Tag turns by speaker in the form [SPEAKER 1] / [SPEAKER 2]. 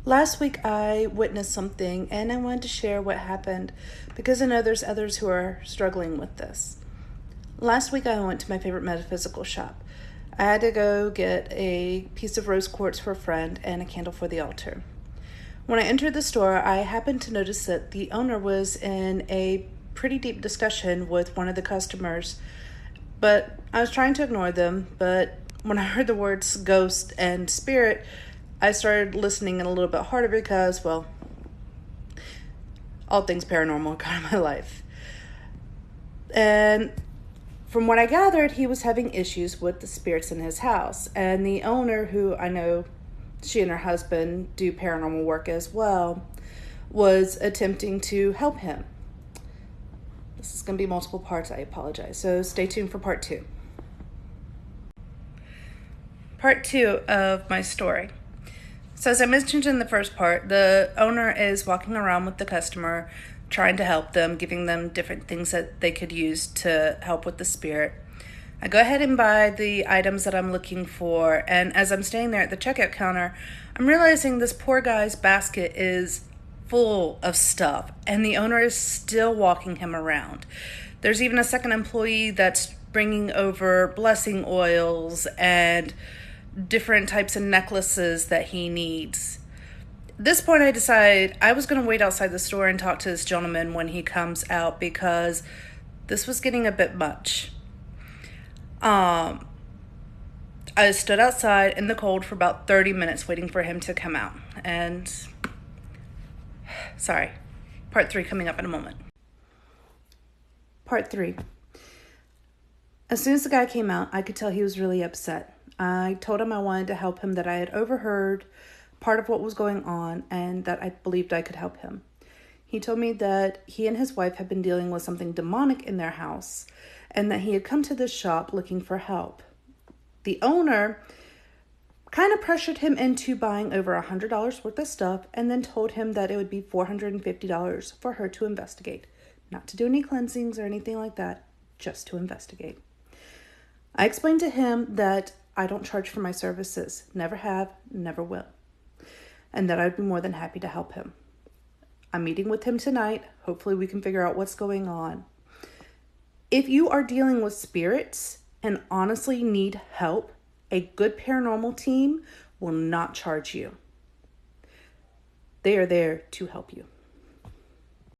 [SPEAKER 1] Last week I witnessed something and I wanted to share what happened because I know there's others who are struggling with this. Last week I went to my favorite metaphysical shop. I had to go get a piece of rose quartz for a friend and a candle for the altar. When I entered the store, I happened to notice that the owner was in a pretty deep discussion with one of the customers, but I was trying to ignore them. But when I heard the words ghost and spirit, I started listening a little bit harder because, well, all things paranormal are kind of my life. And from what I gathered, he was having issues with the spirits in his house. And the owner, who I know she and her husband do paranormal work as well, was attempting to help him. This is going to be multiple parts. I apologize. So stay tuned for part 2. Part 2 of my story. So as I mentioned in the first part, the owner is walking around with the customer, trying to help them, giving them different things that they could use to help with the spirit. I go ahead and buy the items that I'm looking for, and as I'm standing there at the checkout counter, I'm realizing this poor guy's basket is full of stuff, and the owner is still walking him around. There's even a second employee that's bringing over blessing oils and different types of necklaces that he needs. At this point, I decided I was going to wait outside the store and talk to this gentleman when he comes out because this was getting a bit much. I stood outside in the cold for about 30 minutes waiting for him to come out. And sorry, part 3 coming up in a moment. Part 3. As soon as the guy came out, I could tell he was really upset. I told him I wanted to help him, that I had overheard part of what was going on and that I believed I could help him. He told me that he and his wife had been dealing with something demonic in their house and that he had come to this shop looking for help. The owner kind of pressured him into buying over $100 worth of stuff and then told him that it would be $450 for her to investigate. Not to do any cleansings or anything like that, just to investigate. I explained to him that I don't charge for my services, never have, never will, and that I'd be more than happy to help him. I'm meeting with him tonight. Hopefully we can figure out what's going on. If you are dealing with spirits and honestly need help, a good paranormal team will not charge you. They are there to help you.